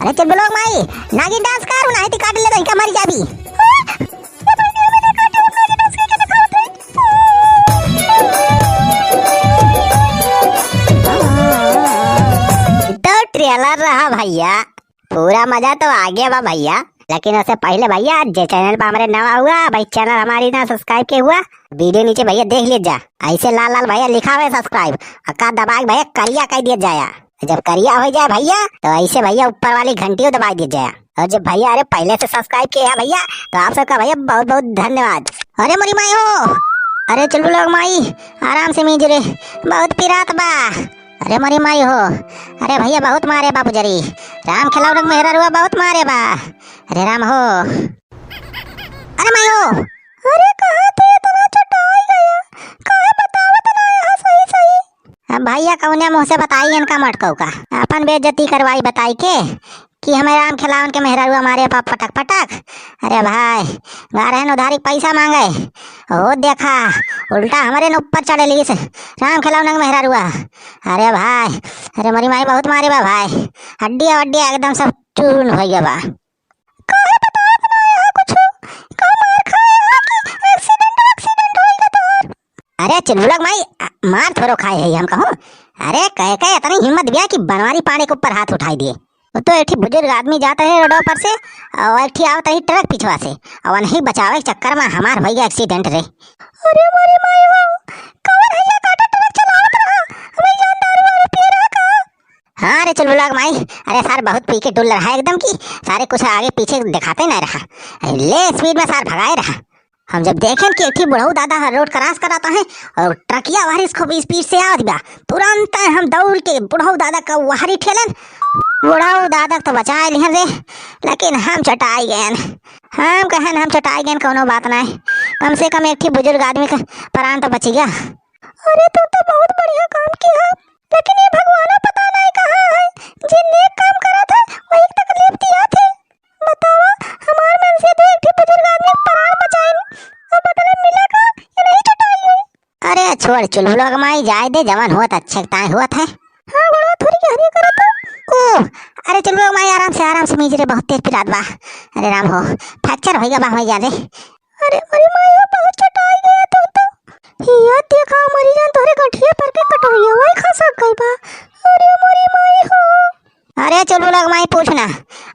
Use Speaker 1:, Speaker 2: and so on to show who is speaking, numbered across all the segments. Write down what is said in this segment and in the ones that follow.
Speaker 1: अरे चल बोलो माई नागिन डांस कर नाही ती काट ले तो इनका मर जाबी। तो ट्रेलर रहा भैया, पूरा मजा तो आ गया बा भैया। लेकिन उससे पहले भैया जे चैनल पर हमारे नवा हुआ भाई, चैनल हमारी ना सब्सक्राइब के हुआ, वीडियो नीचे भैया देख लीजिए। ऐसे लाल लाल भैया लिखा हुआ है सब्सक्राइब, का दबा भैया करिया कह दिया जाया। जब करिया हो जाए भैया तो ऐसे भैया ऊपर वाली घंटी को दबा दी जाए। और जब भैया अरे पहले से सब्सक्राइब किया है भैया तो आप सबका भैया बहुत बहुत धन्यवाद। अरे मोरी माई हो, अरे चलो लोग माई आराम से मीजरे, बहुत पिरात बा। अरे मोरी माई हो, अरे भैया बहुत मारे बा पुजरी, राम खिलाऊ रंग मेहरा रुआ बहुत मारे बा। अरे राम हो, अरे माई हो, अरे कहाँ थे इतना चटाई गया, काहे बतावत ना यहाँ सही सही। अब भैया कौने मुँह से बताई इनका मटकऊ का, अपन बेइज्जती करवाई बताई के कि हमें राम खिलावन के मेहरा रुआ मारे पा पटक पटक। अरे भाई गारहन उधारी पैसा मांगे, ओ देखा उल्टा हमारे न ऊपर चढ़े ली राम खिलावन के मेहरा रुआ। अरे भाई अरे मोरी माई बहुत मारे बा भाई, हड्डियाँ वड्डियाँ एकदम सब चूर्ण हो गया बा। काहे बतावत ना यहाँ कुछ, का मार खाए यहाँ की एक्सीडेंट होइगा तोर। अरे चिल्लुलक माई मार थोड़ो खाए है हम कहूँ। अरे कह कह इतनी हिम्मत गया कि बनवारी पानी के ऊपर हाथ उठाई दिए। तो एक बुजुर्ग आदमी जाता है रोडों पर से और एक आवता ही ट्रक पिछवा से और नहीं बचावे के चक्कर में हमार हो गया एक्सीडेंट रे। अरे मोरी माई हो, कौन हैया काटा ट्रक चलावत रहा, हमें जान दारू वारू पी रहा का। हाँ रे चल बोला माई, अरे सर बहुत पी के डुल रहा है एकदम की, सारे कुछ आगे पीछे दिखाते नहीं रहा, ले स्पीड में सर भगाए रहा। हम जब देखें कि एक बुढ़ऊ दादा रोड क्रॉस कराता है और ट्रकिया वारिस को भी स्पीड से आवत बा, तुरंत हम दौड़ के बुढ़ऊ दादा का वाहरी ठेलन। बुढ़ऊ दादा तो बचाए लिहन रे, लेकिन हम चटाई गए। हम कहन हम चटाई गए कोनो बात नहीं, कम से कम एक बुजुर्ग आदमी का प्राण तो बच गया। अरे तू तो बहुत बढ़िया काम किया, लेकिन ये भगवान पता नहीं कहाँ है, जिन नेक काम करा था वही तकलीफ दिया थे। बतावा हमार मन से तो एक बुजुर्ग आदमी प्राण बचाए, अब बदले मिला का ये नहीं चटाई हुई। अरे छोड़ चुल लोग माई जाए दे, जवान हुआ अच्छे ताए हुआ था। हाँ बड़ा थोड़ी गहरी करा था। ओ अरे चल लोग माई आराम से मीजरे, बहुत तेज पिरात बा। अरे राम हो, फ्रैक्चर होएगा बा हमें जाने। अरे अरे माई हो, बहुत चटाई गया तू तो। ये देखा मरी जान तोरे गठिया पर के कटोरिया वही खा सक गई बा। अरे मोरी माई हो, अरे चलो लोग माई पूछना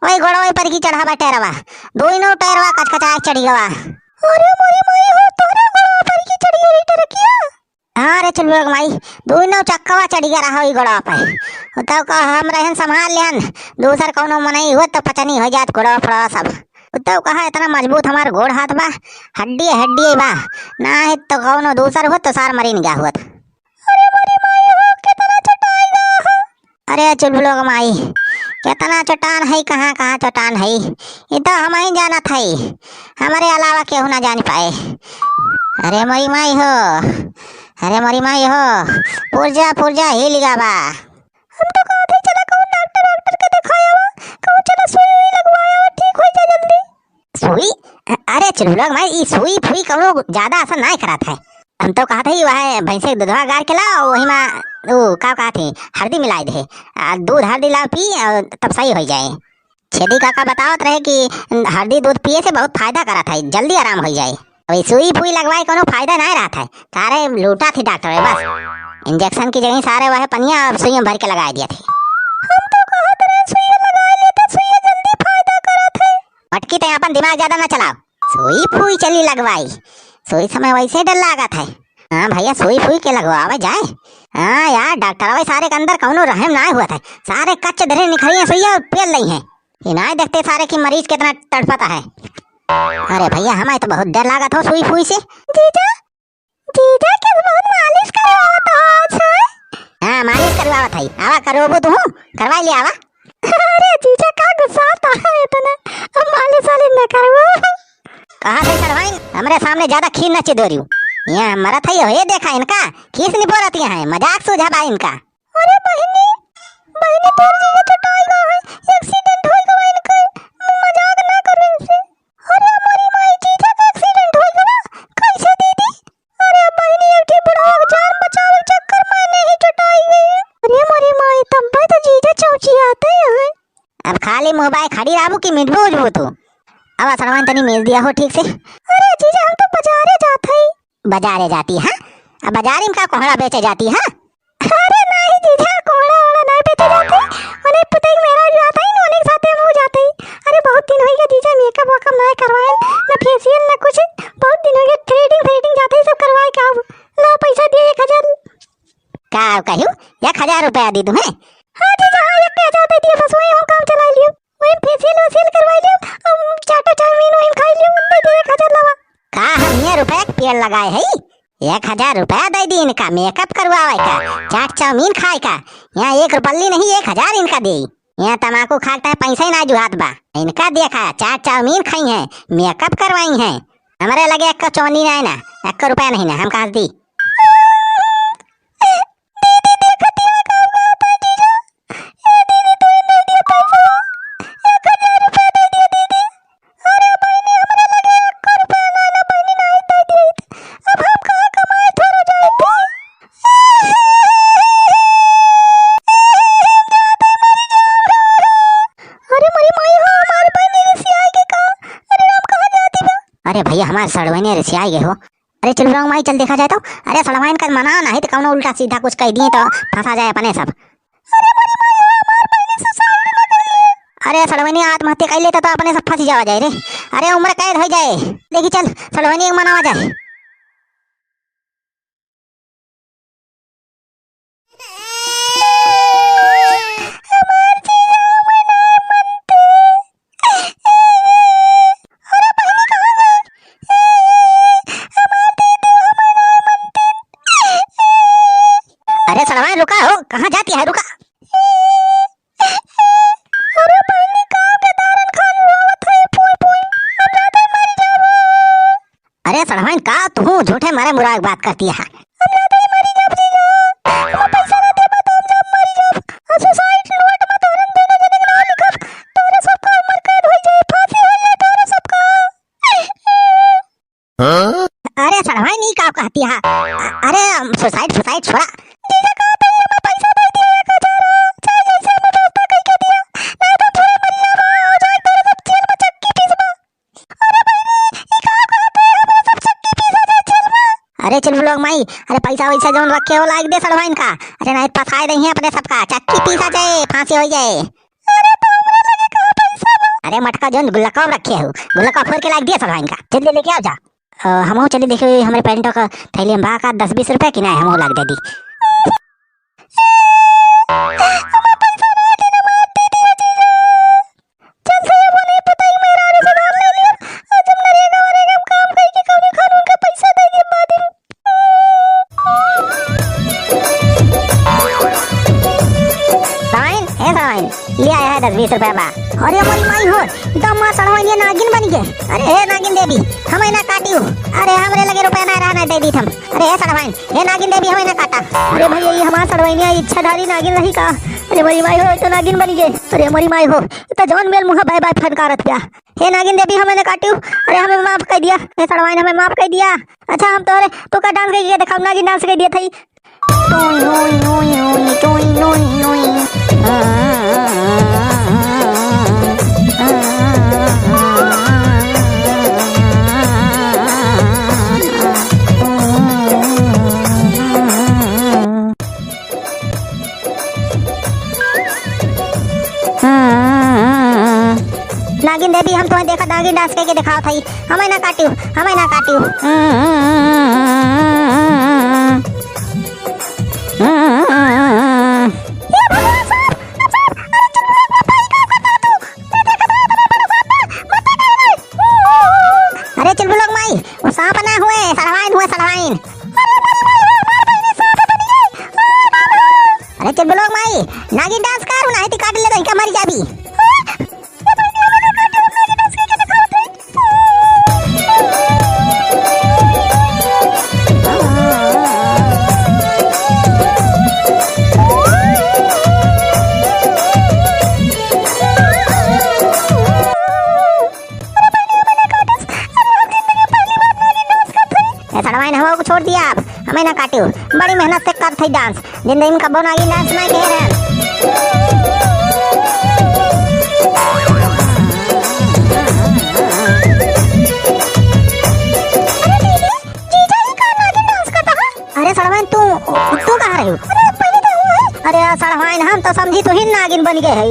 Speaker 1: वही घोड़ा वही पर की चढ़ावा टैरवा, दोनों टैरवा कचकचा चढ़ी गवा। अरे मोरी माई हो, तोरे घोड़ा पर की चढ़ी गई टरकिया। हाँ रे चलो लोग माई, दोनों चक्कवा चढ़ गया रहा वही घोड़ा पर। तो का हम रहन संभाल लेन, दूसर कौनो मनई हुआ तो पचनी हो जात घोड़ा फड़ा सब। तो कहा इतना मजबूत हमार घोड़ हाथ बा, हड्डी हड्डी बा, ना है तो कौनो दूसर हो तो सार मरी नहीं हुआ। अरे मोरी माई हो, कितना चटाई गा। अरे चुल लोग माई, कितना चट्टान है, कहाँ कहाँ चट्टान है, ये तो हम ही जाना था, हमारे अलावा केहू ना जान पाए। अरे मोरी माई हो, अरे मोरी माई हो, पुरजा हिल गा बा। हम तो कहते चला कौन डॉक्टर के दिखाया वा, कौन चला सुई हुई लगवाया वा, ठीक हो जा जल्दी। सुई? अरे चिल्लुलक भाई ई सुई फुई कौनो ज्यादा असर नहीं करा था। हम तो कहते ही वह भैंसे दूधवा गार के लाओ, वही में वो का कहते हल्दी मिलाई दे, दूध हल्दी ला पी तब सही हो जाए। छेदी काका बतावत रहे कि हल्दी दूध पिए से बहुत फायदा करा था, जल्दी आराम हो जाए। वही सुई फुई लगवाए कोनो फायदा नहीं रहा था, सारे लूटा थी डॉक्टर बस, इंजेक्शन की जगह सारे वह पनिया सुइयां भर के लगा दिया थे। हम तो कहत रहे सुइयां लगा लेते, सुइयां जल्दी फायदा करत है। मटकी तो अपन दिमाग ज्यादा ना चलाओ, सुई फुई चली लगवाई, सुई समय वैसे डर लागत है। हाँ भैया सुई फुई के लगवावे जाए। हाँ यार डॉक्टर भाई सारे के अंदर कौनो रहम ना हुआ था, सारे कच्चे धरे निखरिया सुइयां पेल रही है, ये ना देखते सारे की मरीज कितना तड़पता है। अरे भैया हमें तो बहुत डर लागत हो सुई फुई से। जीजा जीजा के बहुत मालिश करवावत हो छ? हां मालिश करवावत है, आवा करोबो तू करवा ले आवा। अरे जीजा का गुस्सा आता है इतना, अब मालिश वाली न करवा। कहां से करवाइन, हमरे सामने ज्यादा खीर न चिदोरियो, यहां मरत है ये देखा इनका खीस नहीं बोलती है, मजाक सूझा बा इनका। अरे बहनी बहनी तोर जीजा चटाई गया है, एक्सीडेंट हो गया इनका, मजाक ना करो इनसे। अरे हमारी माई जीजा का एक्सीडेंट हो गया, कैसे दीदी? अरे बहनी एक बुढ़ा जान बचावे चक्कर में नहीं चटाई गई। अरे हमारी माई तब तो जीजा चौची आते हैं। अब खाली मोबाइल खड़ी रहू कि मिटबू उजबू तू। अब सड़वाइन तनी मिल दिया हो ठीक से। अरे जीजा हम तो बाजारे जाते ही। बाजारे जाती है? अब बाजारी में का कोहड़ा बेचे जाती है? अरे नहीं जीजा, कोहड़ा वाला नहीं बेचे जाते। उन्हें पता ही मेरा जाता ही, उन्हें साथ में हो जाते ही। अरे बहुत दिन हो गया जीजा, मेकअप वकअप नहीं करवाए, ना फेशियल ना कुछ। बहुत दिन हो गया, थ्रेडिंग जाते ही सब करवाए। का लो पैसा दिए 1000। का कहूँ 1000 रुपया दी तुम्हें? हाँ जीजा हाँ, 1000 दे दिए बस, वही हम काम चला लियो, वही फेशियल वेशियल करवा लियो, चाटा चाउमीन वही खाई लियो, दे दे 1000 लवा। का हम ये रुपया के पेड़ लगाए है? 1000 रुपया दे दी इनका मेकअप करवाए का, चाट चाउमीन खाए का। यहाँ 1 रुपया नहीं 1000 इनका दे। यहाँ तमाकू खाता है, पैसा ही ना जुहात बा। इनका देखा चाट चाउमीन खाई है, मेकअप करवाई है। हमारे लगे 1 चौनी नहीं ना, 1 रुपया नहीं ना, हम कहा दी। अरे भैया हमारे सड़वैने रिसियाई गए हो। अरे चल रहा हूँ माई, चल देखा जाए तो। अरे सड़वैन का मना नहीं तो कौन उल्टा सीधा कुछ कह दिए तो फंसा जाए अपने सब। अरे सड़वैनी आत्महत्या कर लेता तो अपने सब फंसी जावा जाए रे। अरे उम्र कैद हो जाए। देखी चल सड़वैनी मनावा जाए। अरे सड़वैन रुका हो, कहाँ जाती है? रुका। अरे सड़वैन का तू झूठे मारे मुराद बात करती है। अरे सड़वैन नहीं का कहती है? अरे सुसाइड छोड़ा। अरे चल लोग माई, अरे पैसा वैसा जौन रखे हो लाइक दे सड़वैन का। अरे नहीं फसाए दही अपने सबका, चक्की पीसा जाए, फांसी हो जाए। अरे मटका जौन गुल्लका रखे हो, गुल्लका फोड़ के लाइक दिया सड़वैन का। जल्दी लेके आओ जा। हम चलिए देखिए हमारे पेरेंटों का थैली में भागा 10-20 रुपए की नहीं, हम लाग दे दी। लिया है 10-20 रुपया बा। अरे हमारी माई हो तो माँ सड़वैनिया नागिन बन गए। अरे हे नागिन देवी हमें ना काटियो। अरे हमरे लगे रुपया ना रहना दे दी थम। अरे हे सड़वैन, हे नागिन देवी हमें ना काटा। अरे भैया ये हमारा सड़वैनिया इच्छाधारी नागिन रही का। अरे हमारी माई हो तो नागिन बन गए। अरे हमारी माई हो तो जौन मेल मुँह बाय बाय फनकारत गया। हे नागिन देवी हमें ना काटियो। अरे हमें माफ कर दिया, हे सड़वैन हमें माफ कर दिया। अच्छा हम तो अरे तो का डांस करके दिखाओ, नागिन डांस कर दिया थी। नागिन देवी हम तुम्हें देखा नागिन डांस करके दिखाओ थी, हमें ना काटियो, हमें ना काटियो। अरे चल लोग माई, वो सांप ना हुए, सड़वैन हुए सड़वैन। अरे चल लोग माई, नागिन डांस कर ना, काट ले तो क्या मर जाबी। सड़वैन हमको छोड़ दिया, आप हमें ना काटियो। बड़ी मेहनत से कर थी डांस, जिंदगी में कबो नागिन डांस नहीं कह रहे। अरे सड़वाइन हम तो समझी तू ही नागिन बन गए है